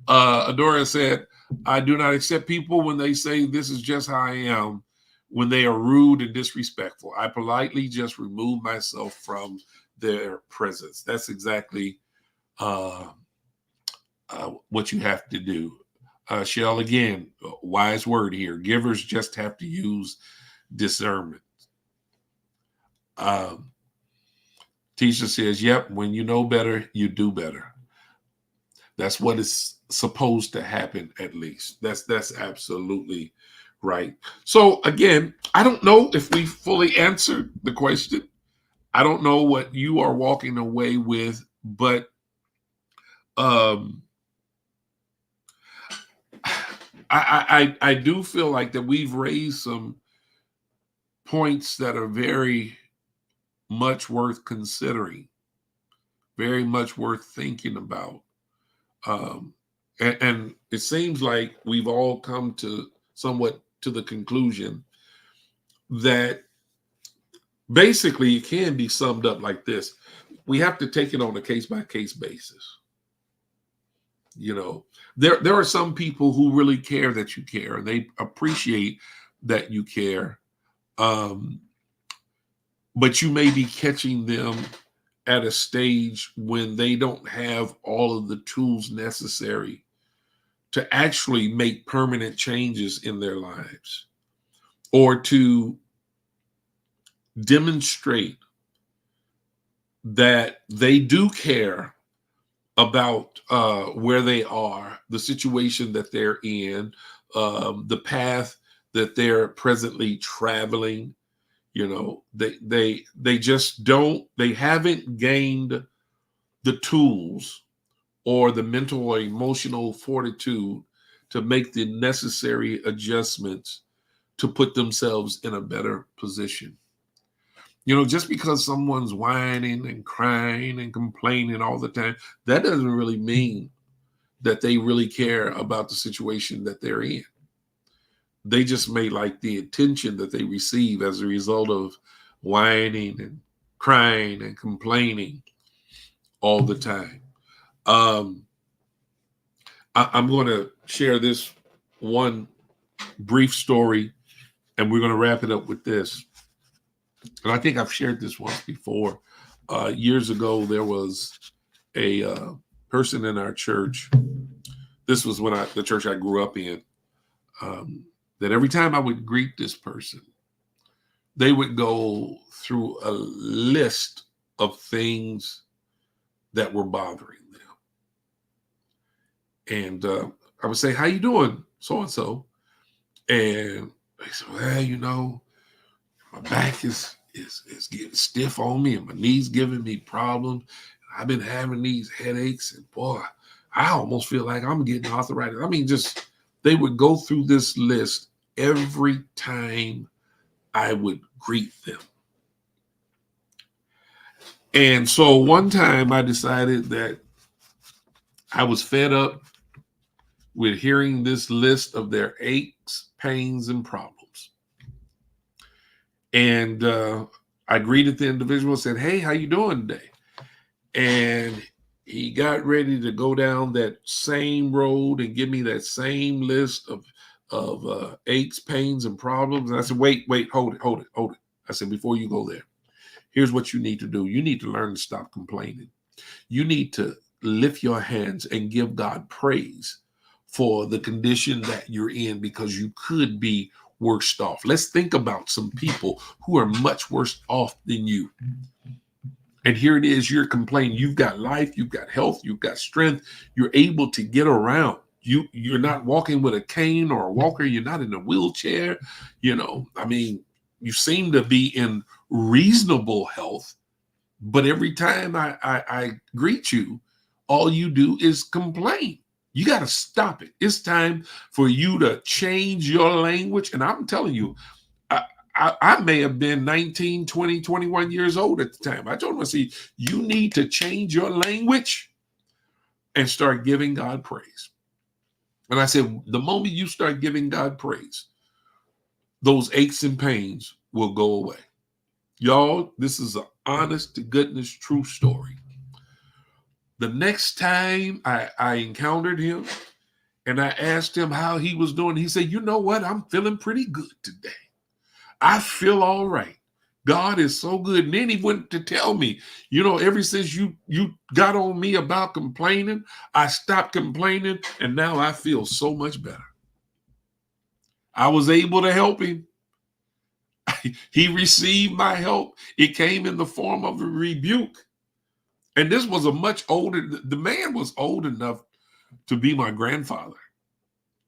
Adora said, I do not accept people when they say this is just how I am, when they are rude and disrespectful. I politely just remove myself from their presence. That's exactly what you have to do. Shell, again, wise word here. Givers just have to use discernment. Tisha says, yep, when you know better, you do better. That's what is supposed to happen, at least. That's absolutely right. So again, I don't know if we fully answered the question. I don't know what you are walking away with, but I do feel like that we've raised some points that are very much worth considering, very much worth thinking about. And it seems like we've all come to somewhat to the conclusion that basically it can be summed up like this. We have to take it on a case-by-case basis. There are some people who really care that you care, and they appreciate that you care. But you may be catching them at a stage when they don't have all of the tools necessary to actually make permanent changes in their lives, or to demonstrate that they do care about where they are, the situation that they're in, the path that they're presently traveling. They just don't, they haven't gained the tools or the mental or emotional fortitude to make the necessary adjustments to put themselves in a better position. Just because someone's whining and crying and complaining all the time, that doesn't really mean that they really care about the situation that they're in. They just may like the attention that they receive as a result of whining and crying and complaining all the time. I'm going to share this one brief story, and we're going to wrap it up with this. And I think I've shared this once before. Years ago, there was a person in our church. This was when the church I grew up in. That every time I would greet this person, they would go through a list of things that were bothering them. And I would say, how you doing, so-and-so? And they said, well, my back is getting stiff on me, and my knees giving me problems. I've been having these headaches, and boy, I almost feel like I'm getting arthritis. I mean, they would go through this list every time I would greet them. And so one time I decided that I was fed up with hearing this list of their aches, pains, and problems. And I greeted the individual and said, "Hey, how you doing today?" And he got ready to go down that same road and give me that same list of aches, pains, and problems. And I said, wait, hold it. I said, before you go there, here's what you need to do. You need to learn to stop complaining. You need to lift your hands and give God praise for the condition that you're in, because you could be worse off. Let's think about some people who are much worse off than you. And here it is, you're complaining. You've got life, you've got health, you've got strength. You're able to get around. You're not walking with a cane or a walker. You're not in a wheelchair. You seem to be in reasonable health. But every time I greet you, all you do is complain. You got to stop it. It's time for you to change your language. And I'm telling you, I may have been 19, 20, 21 years old at the time. I told him, I said, you need to change your language and start giving God praise. And I said, the moment you start giving God praise, those aches and pains will go away. Y'all, this is an honest to goodness true story. The next time I encountered him and I asked him how he was doing, he said, you know what? I'm feeling pretty good today. I feel all right. God is so good. And then he went to tell me, ever since you got on me about complaining, I stopped complaining, and now I feel so much better. I was able to help him. He received my help. It came in the form of a rebuke. And this was the man was old enough to be my grandfather.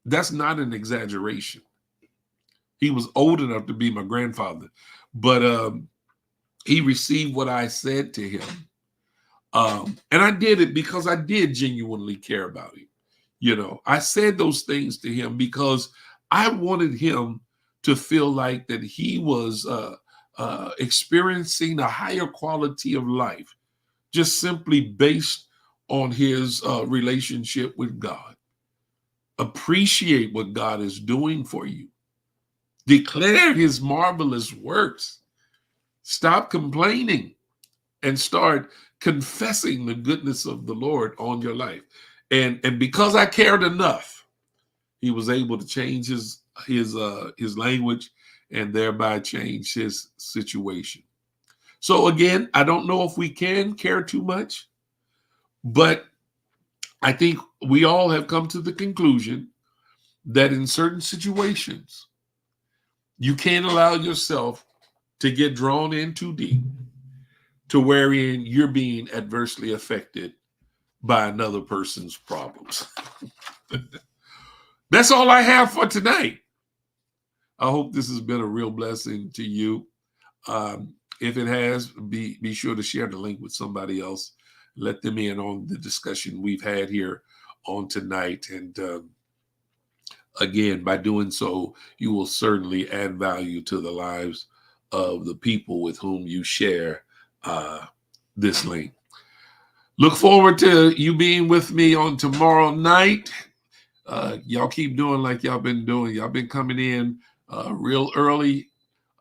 That's not an exaggeration. He was old enough to be my grandfather, but he received what I said to him. And I did it because I did genuinely care about him. I said those things to him because I wanted him to feel like that he was experiencing a higher quality of life, just simply based on his relationship with God. Appreciate what God is doing for you. Declare his marvelous works. Stop complaining and start confessing the goodness of the Lord on your life. And because I cared enough, he was able to change his language and thereby change his situation. So again, I don't know if we can care too much, but I think we all have come to the conclusion that in certain situations, you can't allow yourself to get drawn in too deep to wherein you're being adversely affected by another person's problems. That's all I have for tonight. I hope this has been a real blessing to you. If it has, be sure to share the link with somebody else. Let them in on the discussion we've had here on tonight. And again, by doing so, you will certainly add value to the lives of the people with whom you share this link. Look forward to you being with me on tomorrow night. Y'all keep doing like y'all been doing. Y'all been coming in real early,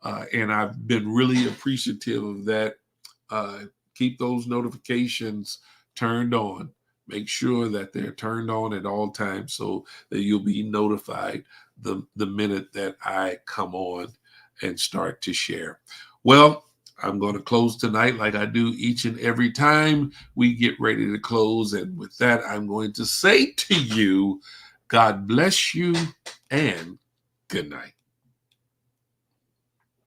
and I've been really appreciative of that. Keep those notifications turned on. Make sure that they're turned on at all times so that you'll be notified the minute that I come on and start to share. Well, I'm going to close tonight like I do each and every time we get ready to close. And with that, I'm going to say to you, God bless you and good night.